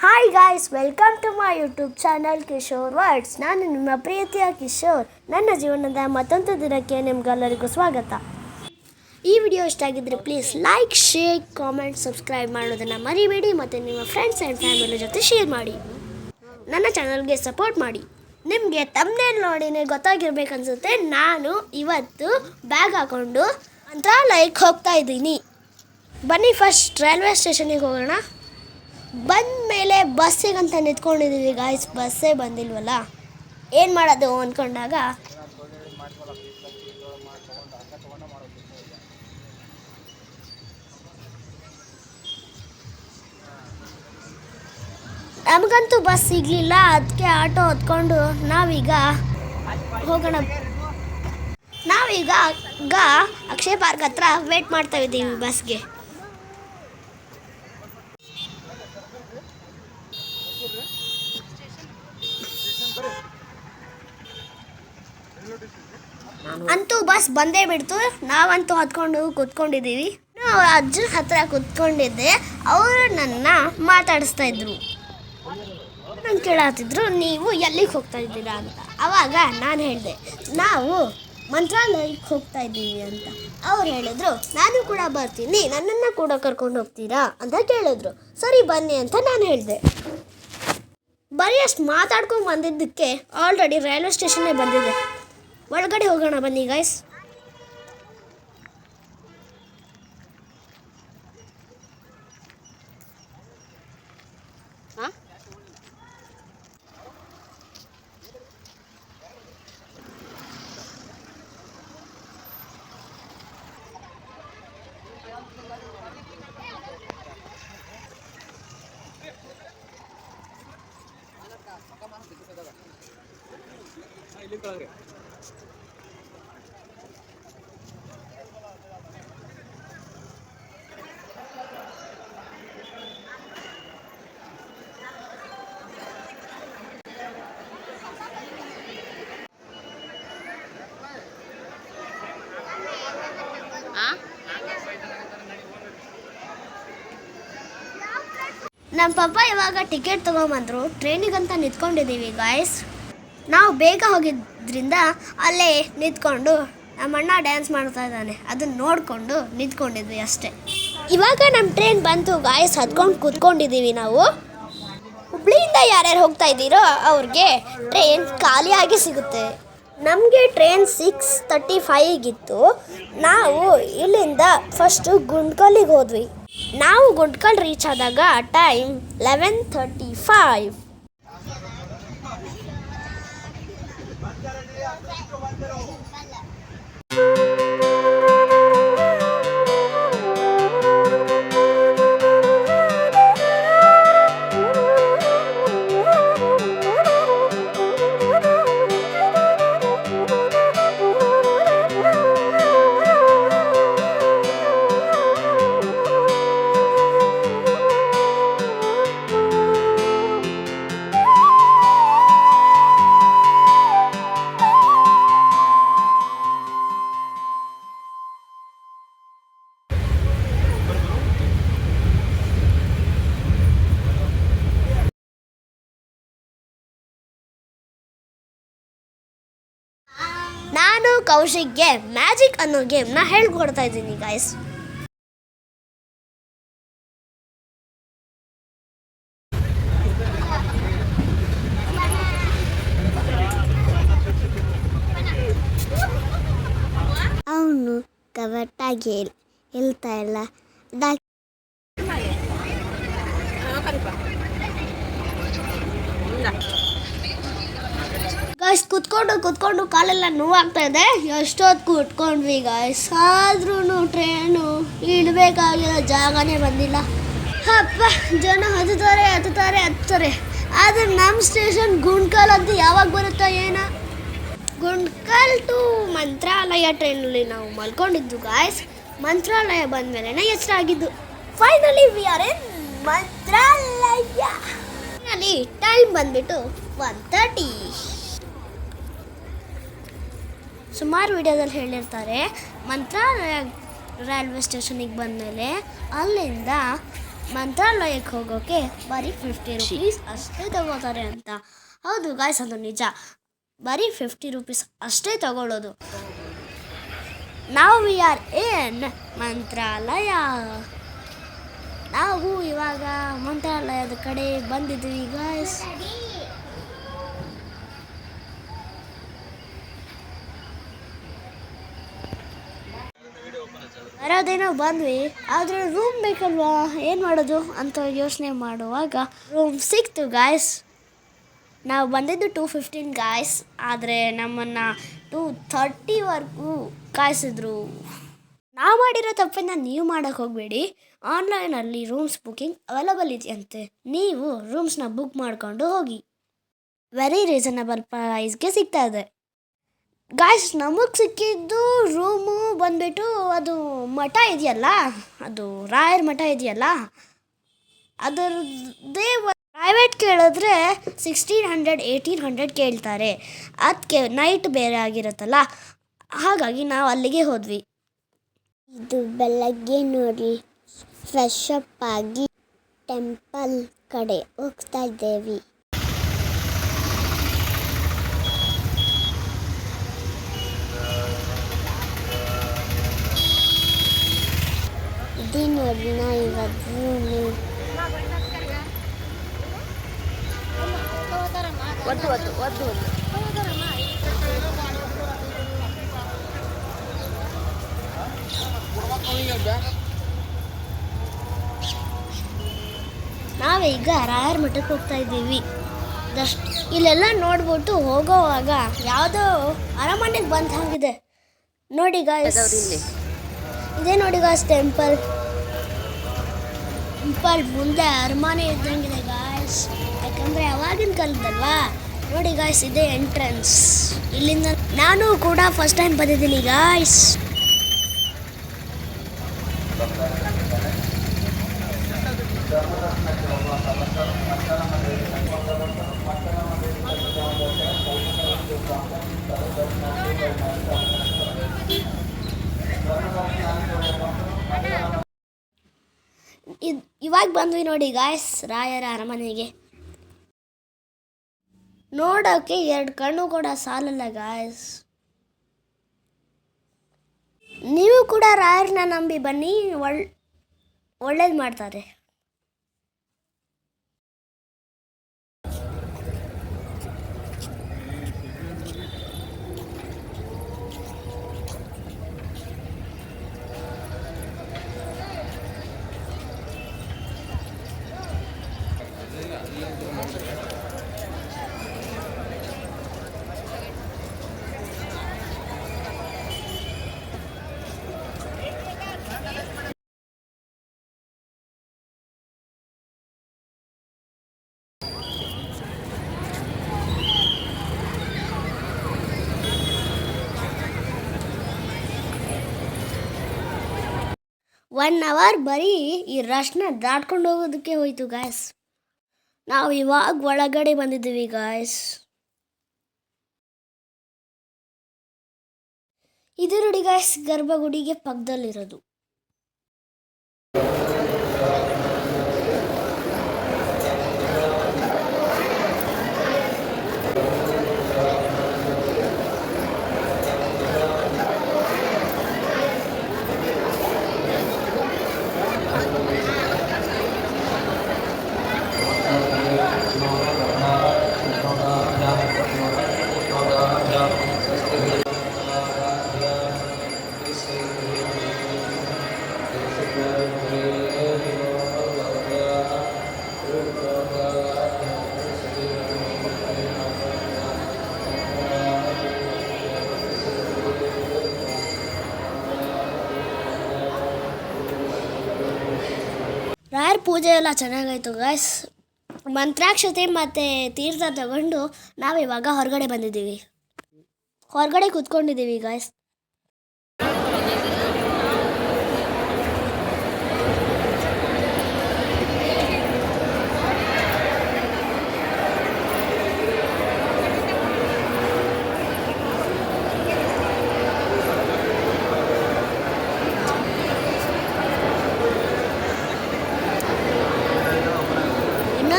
Hi guys, welcome to my YouTube channel Kishore words. ನಾನು ನಿಮ್ಮ ಪ್ರೀತಿಯ ಕಿಶೋರ್. ನನ್ನ ಜೀವನದ ಮತ್ತೊಂದು ದಿನಕ್ಕೆ ನಿಮ್ಗೆಲ್ಲರಿಗೂ ಸ್ವಾಗತ. ಈ ವಿಡಿಯೋ ಇಷ್ಟ ಆಗಿದ್ದರೆ please like, share, comment, subscribe ಮಾಡೋದನ್ನು ಮರಿಬೇಡಿ ಮತ್ತು ನಿಮ್ಮ ಫ್ರೆಂಡ್ಸ್ ಆ್ಯಂಡ್ ಫ್ಯಾಮಿಲಿ ಜೊತೆ ಶೇರ್ ಮಾಡಿ. ನನ್ನ ಚಾನಲ್ಗೆ ಸಪೋರ್ಟ್ ಮಾಡಿ. ನಿಮಗೆ ತಮ್ಮನೇಲಿ ನೋಡಿನೇ ಗೊತ್ತಾಗಿರ್ಬೇಕನ್ಸುತ್ತೆ, ನಾನು ಇವತ್ತು ಬ್ಯಾಗ್ ಹಾಕ್ಕೊಂಡು ಮಂತ್ರಾಲಯಕ್ಕೆ ಹೋಗ್ತಾ ಇದ್ದೀನಿ. ಬನ್ನಿ ಫಸ್ಟ್ ರೈಲ್ವೆ ಸ್ಟೇಷನಿಗೆ ಹೋಗೋಣ. ಬಂದ ಮೇಲೆ ಬಸ್ಸಿಗಂತ ನಿಂತ್ಕೊಂಡಿದ್ದೀವಿ ಗಾಯ್ಸ್, ಬಸ್ಸೇ ಬಂದಿಲ್ವಲ್ಲ, ಏನು ಮಾಡೋದು ಅಂದ್ಕೊಂಡಾಗ ನಮಗಂತೂ ಬಸ್ ಸಿಗಲಿಲ್ಲ. ಅದಕ್ಕೆ ಆಟೋ ಹೊತ್ಕೊಂಡು ನಾವೀಗ ಹೋಗೋಣ. ನಾವೀಗ ಅಕ್ಷಯ ಪಾರ್ಕ್ ಹತ್ರ ವೇಟ್ ಮಾಡ್ತಾ ಇದ್ದೀವಿ ಬಸ್ಗೆ. ಅಂತೂ ಬಸ್ ಬಂದೇ ಬಿಡ್ತು. ನಾವಂತೂ ಹತ್ಕೊಂಡು ಕೂತ್ಕೊಂಡಿದ್ದೀವಿ. ನಾವು ಅಜ್ಜನ ಹತ್ರ ಕೂತ್ಕೊಂಡಿದ್ದೆ. ಅವರು ನನ್ನ ಮಾತಾಡಿಸ್ತಾ ಇದ್ರು, ನನ್ನ ಕೇಳತ್ತಿದ್ರು, ನೀವು ಎಲ್ಲಿಗೆ ಹೋಗ್ತಾ ಇದ್ದೀರಾ ಅಂತ. ಆವಾಗ ನಾನು ಹೇಳಿದೆ, ನಾವು ಮಂತ್ರಾಲಯಕ್ಕೆ ಹೋಗ್ತಾ ಇದ್ದೀವಿ ಅಂತ. ಅವ್ರು ಹೇಳಿದ್ರು, ನಾನು ಕೂಡ ಬರ್ತೀನಿ, ನನ್ನನ್ನು ಕೂಡ ಕರ್ಕೊಂಡು ಹೋಗ್ತೀರಾ ಅಂತ ಕೇಳಿದ್ರು. ಸರಿ ಬನ್ನಿ ಅಂತ ನಾನು ಹೇಳಿದೆ. ಬರೀ ಅಷ್ಟು ಮಾತಾಡ್ಕೊಂಡು ಬಂದಿದ್ದಕ್ಕೆ ಆಲ್ರೆಡಿ ರೈಲ್ವೆ ಸ್ಟೇಷನ್ನೇ ಬಂದಿದೆ. ಒಳಗಡೆ ಹೋಗೋಣ ಬನ್ನಿ ಗೈಸ್. ನಮ್ಮ ಪಪ್ಪ ಇವಾಗ ಟಿಕೆಟ್ ತೊಗೊಂಬಂದರು. ಟ್ರೈನಿಗಂತ ನಿಂತ್ಕೊಂಡಿದ್ದೀವಿ ಗಾಯ್ಸ್. ನಾವು ಬೇಗ ಹೋಗಿದ್ದರಿಂದ ಅಲ್ಲೇ ನಿಂತ್ಕೊಂಡು ನಮ್ಮ ಅಣ್ಣ ಡ್ಯಾನ್ಸ್ ಮಾಡ್ತಾ ಇದ್ದಾನೆ, ಅದನ್ನು ನೋಡಿಕೊಂಡು ನಿಂತ್ಕೊಂಡಿದ್ವಿ ಅಷ್ಟೇ. ಇವಾಗ ನಮ್ಮ ಟ್ರೈನ್ ಬಂತು ಗಾಯ್ಸ್, ಹತ್ಕೊಂಡು ಕೂತ್ಕೊಂಡಿದ್ದೀವಿ ನಾವು. ಹುಬ್ಳಿಯಿಂದ ಯಾರ್ಯಾರು ಹೋಗ್ತಾ ಇದ್ದೀರೋ ಅವ್ರಿಗೆ ಟ್ರೈನ್ ಖಾಲಿಯಾಗಿ ಸಿಗುತ್ತೆ. ನಮಗೆ ಟ್ರೈನ್ 6:35 ನಾವು ಇಲ್ಲಿಂದ ಫಸ್ಟು ಗುಂಡ್ಕಲ್ಲಿಗೆ ಹೋದ್ವಿ. ನಾವು ಗುಂಡ್ಕಲ್ ರೀಚ್ ಆದಾಗ ಟೈಮ್ 11:35. ನಾನು ಕೌಶಿಕ್ಗೆ ಮ್ಯಾಜಿಕ್ ಅನ್ನೋ ಗೇಮ್ನ ಹೇಳ್ಕೊಡ್ತಾ ಇದ್ದೀನಿ ಗಾಯ್ಸ್. ಅವನು ಕರೆಕ್ಟಾಗಿ ಹೇಳ್ತಾ ಇಲ್ಲ. ಗಾಯ್ಸ್ ಕುತ್ಕೊಂಡು ಕಾಲೆಲ್ಲ ನೋವಾಗ್ತಾ ಇದೆ. ಎಷ್ಟೊತ್ತು ಕೂತ್ಕೊಂಡ್ವಿ ಗಾಯ್ಸ್, ಆದ್ರೂ ಟ್ರೈನು ಇಡಬೇಕಾಗಿರೋ ಜಾಗನೇ ಬಂದಿಲ್ಲ. ಅಪ್ಪ, ಜನ ಹತ್ತುತ್ತಾರೆ. ಆದರೆ ನಮ್ಮ ಸ್ಟೇಷನ್ ಗುಂಡ್ಕಲ್ ಅಂತ ಯಾವಾಗ ಬರುತ್ತೋ ಏನೋ. ಗುಂಡ್ಕಲ್ ಟು ಮಂತ್ರಾಲಯ ಟ್ರೈನಲ್ಲಿ ನಾವು ಮಲ್ಕೊಂಡಿದ್ದು ಗಾಯ್ಸ್. ಮಂತ್ರಾಲಯ ಬಂದಮೇಲೆ ಎಚ್ಚರಾಗಿದ್ದು. Finally we are in Mantralayam. Finally time ಬಂದ್ಬಿಟ್ಟು 1:30. ಸುಮಾರು ವಿಡಿಯೋದಲ್ಲಿ ಹೇಳಿರ್ತಾರೆ, ಮಂತ್ರಾಲಯ ರೈಲ್ವೆ ಸ್ಟೇಷನಿಗೆ ಬಂದಮೇಲೆ ಅಲ್ಲಿಂದ ಮಂತ್ರಾಲಯಕ್ಕೆ ಹೋಗೋಕ್ಕೆ ಬರೀ 50 ರುಪೀಸ್ ಅಷ್ಟೇ ತಗೋತಾರೆ ಅಂತ. ಹೌದು ಗಾಯ್ಸ್, ಅದು ನಿಜ. ಬರೀ 50 ರುಪೀಸ್ ಅಷ್ಟೇ ತಗೊಳ್ಳೋದು. ನಾವು ವಿ ಆರ್ ಇನ್ ಮಂತ್ರಾಲಯ. ನಾವು ಇವಾಗ ಮಂತ್ರಾಲಯದ ಕಡೆ ಬಂದಿದ್ವಿ ಗಾಯ್ಸ್. ಬರೋದೇನೋ ಬಂದ್ವಿ, ಆದರೆ ರೂಮ್ ಬೇಕಲ್ವಾ, ಏನು ಮಾಡೋದು ಅಂತ ಯೋಚನೆ ಮಾಡುವಾಗ ರೂಮ್ ಸಿಕ್ತು ಗಾಯ್ಸ್. ನಾವು ಬಂದಿದ್ದು 2:15 ಗಾಯ್ಸ್, ಆದರೆ ನಮ್ಮನ್ನು 2:30ವರೆಗೂ ಕಾಯಿಸಿದ್ರು. ನಾವು ಮಾಡಿರೋ ತಪ್ಪನ್ನು ನೀವು ಮಾಡೋಕ್ಕೆ ಹೋಗಬೇಡಿ. ಆನ್ಲೈನಲ್ಲಿ ರೂಮ್ಸ್ ಬುಕ್ಕಿಂಗ್ ಅವೈಲಬಲ್ ಇದೆಯಂತೆ. ನೀವು ರೂಮ್ಸ್ನ ಬುಕ್ ಮಾಡಿಕೊಂಡು ಹೋಗಿ. ವೆರಿ ರೀಸನಬಲ್ ಪ್ರೈಸ್ಗೆ ಸಿಗ್ತಾ ಇದೆ ಗಾಯ್ಸ್. ನಮಗೆ ಸಿಕ್ಕಿದ್ದು ರೂಮು ಬಂದುಬಿಟ್ಟು ಅದು ಮಠ ಇದೆಯಲ್ಲ, ಅದು ರಾಯರ ಮಠ ಇದೆಯಲ್ಲ, ಅದರದ್ದೇ ಪ್ರೈವೇಟ್ ಕೇಳಿದ್ರೆ 1600 1800 ಕೇಳ್ತಾರೆ. ಅದಕ್ಕೆ ನೈಟ್ ಬೇರೆ ಆಗಿರುತ್ತಲ್ಲ, ಹಾಗಾಗಿ ನಾವು ಅಲ್ಲಿಗೆ ಹೋದ್ವಿ. ಇದು ಬೆಳಗ್ಗೆ ನೋಡಿ, ಫ್ರೆಶ್ ಅಪ್ ಆಗಿ ಟೆಂಪಲ್ ಕಡೆ ಹೋಗ್ತಾ ಇದ್ದೇವೆ. ಇದು ನೋಡಿ, ನಾ ಇವಾಗ ರೂಮು ನಾವೀಗ ರಾಯರ ಮಠಕ್ಕೆ ಹೋಗ್ತಾ ಇದ್ದೀವಿ. ಇಲ್ಲೆಲ್ಲ ನೋಡ್ಬಿಟ್ಟು ಹೋಗೋವಾಗ ಯಾವುದೋ ಅರಮನೆಗೆ ಬಂದ ಹಾಗಿದೆ ನೋಡಿ ಗಾಯ್ಸ್. ಇದೇ ನೋಡಿ ಗಾಯ್ಸ್ ಟೆಂಪಲ್ ಮುಂದೆ ಅರಮನೆ ಇದ್ದಂಗಿದೆ ಗಾಯ್ಸ್, ಯಾಕಂದರೆ ಅವಾಗಿನ ಕಾಲದಲ್ವಾ. ನೋಡಿ ಗಾಯ್ಸ್, ಇದೇ ಎಂಟ್ರೆನ್ಸ್. ಇಲ್ಲಿಂದ ನಾನು ಕೂಡ ಫಸ್ಟ್ ಟೈಮ್ ಬಂದಿದ್ದೀನಿ ಗಾಯ್ಸ್. ಇವಾಗ ಬಂದ್ವಿ ನೋಡಿ ಗಾಯ್ಸ್ ರಾಯರ ಅರಮನೆಗೆ. ನೋಡೋಕ್ಕೆ 2 ಕಣ್ಣು ಕೂಡ ಸಾಲಲ್ಲ ಗಾಯ್ಸ್. ನೀವು ಕೂಡ ರಾಯರನ್ನ ನಂಬಿ ಬನ್ನಿ, ಒಳ್ಳೇದು ಮಾಡ್ತಾರೆ. ಒನ್ ಅವರ್ ಬರೀ ಈ ರಶ್ನ ದಾಟ್ಕೊಂಡು ಹೋಗೋದಕ್ಕೆ ಹೋಯ್ತು ಗಾಯ್ಸ್. ನಾವು ಇವಾಗ ಒಳಗಡೆ ಬಂದಿದ್ದೀವಿ ಗಾಯ್ಸ್. ಇದು ನೋಡಿ ಗಾಯ್ಸ್, ಗರ್ಭಗುಡಿಗೆ ಪಕ್ಕದಲ್ಲಿರೋದು. ರಾಯರ ಪೂಜೆ ಎಲ್ಲ ಚೆನ್ನಾಗಾಯ್ತು ಗಾಯ್ಸ್. ಮಂತ್ರಾಕ್ಷತೆ ಮತ್ತು ತೀರ್ಥ ತಗೊಂಡು ನಾವಿವಾಗ ಹೊರಗಡೆ ಬಂದಿದ್ದೀವಿ. ಹೊರಗಡೆ ಕೂತ್ಕೊಂಡಿದ್ದೀವಿ ಗಾಯ್ಸ್.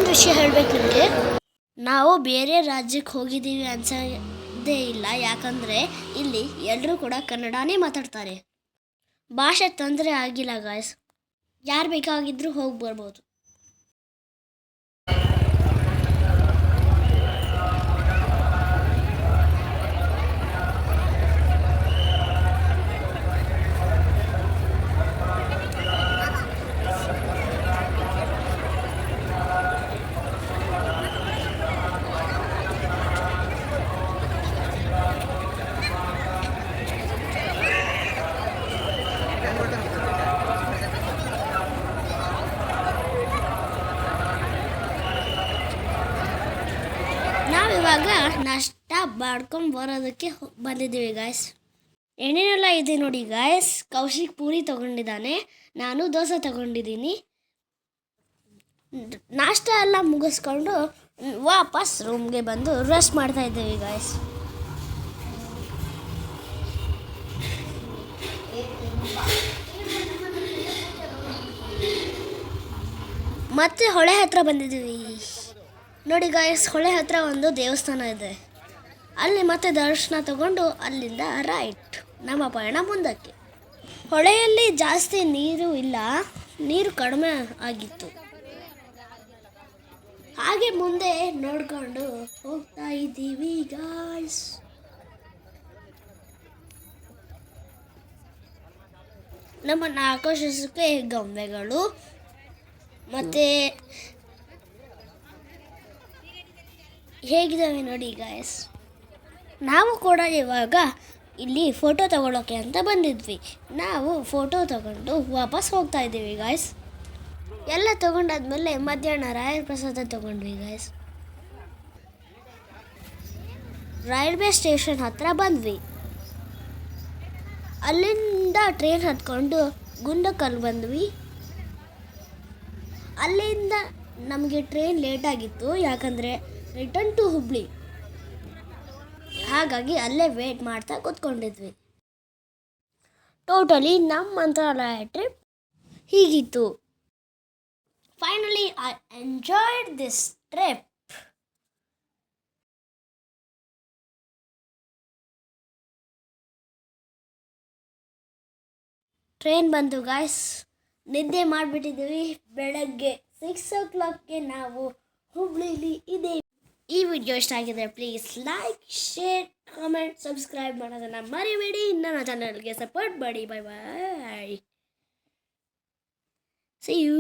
ಇನ್ನೊಂದು ವಿಷಯ ಹೇಳಬೇಕು ನಿಮಗೆ, ನಾವು ಬೇರೆ ರಾಜ್ಯಕ್ಕೆ ಹೋಗಿದ್ದೀವಿ ಅನ್ಸೋದೇ ಇಲ್ಲ. ಯಾಕಂದರೆ ಇಲ್ಲಿ ಎಲ್ಲರೂ ಕೂಡ ಕನ್ನಡನೇ ಮಾತಾಡ್ತಾರೆ. ಭಾಷೆ ತೊಂದರೆ ಆಗಿಲ್ಲ ಗಾಯ್ಸ್, ಯಾರು ಬೇಕಾಗಿದ್ದರೂ ಹೋಗಿ ಬರ್ಬೋದು. ನಾವಿವಾಗ ನಾಷ್ಟ ಮಾಡ್ಕೊಂಡು ಬರೋದಕ್ಕೆ ಬಂದಿದ್ದೀವಿ ಗಾಯ್ಸ್. ಏನೇನೆಲ್ಲ ಇದೆ ನೋಡಿ ಗಾಯ್ಸ್. ಕೌಶಿಕ್ ಪೂರಿ ತೊಗೊಂಡಿದ್ದಾನೆ, ನಾನು ದೋಸೆ ತೊಗೊಂಡಿದ್ದೀನಿ. ನಾಷ್ಟ ಎಲ್ಲ ಮುಗಿಸ್ಕೊಂಡು ವಾಪಸ್ ರೂಮ್ಗೆ ಬಂದು ರೆಸ್ಟ್ ಮಾಡ್ತಾ ಇದ್ದೀವಿ ಗಾಯ್ಸ್. ಮತ್ತೆ ಹೊಳೆ ಹತ್ರ ಬಂದಿದ್ದೀವಿ ನೋಡಿ ಗಾಯ್ಸ್. ಹೊಳೆ ಹತ್ರ ಒಂದು ದೇವಸ್ಥಾನ ಇದೆ, ಅಲ್ಲಿ ಮತ್ತೆ ದರ್ಶನ ತಗೊಂಡು ಅಲ್ಲಿಂದ ರೈಟ್ ನಮ್ಮ ಪಯಣ ಮುಂದಕ್ಕೆ. ಹೊಳೆಯಲ್ಲಿ ಜಾಸ್ತಿ ನೀರು ಇಲ್ಲ, ನೀರು ಕಡಿಮೆ ಆಗಿತ್ತು. ಹಾಗೆ ಮುಂದೆ ನೋಡ್ಕೊಂಡು ಹೋಗ್ತಾ ಇದ್ದೀವಿ ಗಾಯ್ಸ್. ನಮ್ಮನ್ನು ಆಕರ್ಷಿಸೋಕ್ಕೆ ಗೊಂಬೆಗಳು ಮತ್ತು ಹೇಗಿದ್ದಾವೆ ನೋಡಿ ಗಾಯ್ಸ್. ನಾವು ಕೂಡ ಇವಾಗ ಇಲ್ಲಿ ಫೋಟೋ ತಗೊಳ್ಳೋಕ್ಕೆ ಅಂತ ಬಂದಿದ್ವಿ. ನಾವು ಫೋಟೋ ತಗೊಂಡು ವಾಪಸ್ ಹೋಗ್ತಾ ಇದ್ದೀವಿ ಗಾಯ್ಸ್. ಎಲ್ಲ ತಗೊಂಡಾದ್ಮೇಲೆ ಮಧ್ಯಾಹ್ನ ರಾಯರ ಪ್ರಸಾದ ತಗೊಂಡ್ವಿ ಗಾಯ್ಸ್. ರೈಲ್ವೆ ಸ್ಟೇಷನ್ ಹತ್ರ ಬಂದ್ವಿ. ಅಲ್ಲಿಂದ ಟ್ರೈನ್ ಹತ್ಕೊಂಡು ಗುಂಡಕಲ್ ಬಂದ್ವಿ. ಅಲ್ಲಿಂದ ನಮಗೆ ಟ್ರೈನ್ ಲೇಟ್ ಆಗಿತ್ತು, ಯಾಕಂದರೆ ರಿಟರ್ನ್ ಟು ಹುಬ್ಳಿ. ಹಾಗಾಗಿ ಅಲ್ಲೇ ವೇಟ್ ಮಾಡ್ತಾ ಕೂತ್ಕೊಂಡಿದ್ವಿ. ಟೋಟಲಿ ನಮ್ಮ ಮಂತ್ರಾಲಯ ಟ್ರಿಪ್ ಹೀಗಿತ್ತು. Finally I enjoyed this trip. Train ಬಂತು ಗಾಯ್ಸ್. ನಿದ್ದೆ ಮಾಡಿಬಿಟ್ಟಿದ್ದೀವಿ. ಬೆಳಗ್ಗೆ 6 o'clockಗೆ ನಾವು ಹುಬ್ಳಿಲಿ ಇದ್ದೇವೆ. ಈ ವಿಡಿಯೋ ಇಷ್ಟ ಆಗಿದ್ರೆ please like, share, comment, subscribe ಮಾಡೋದನ್ನು ಮರಿಬೇಡಿ. ನನ್ನ ಚಾನಲ್ಗೆ ಸಪೋರ್ಟ್ ಮಾಡಿ. ಬಾಯ್ ಬಾಯ್. See you.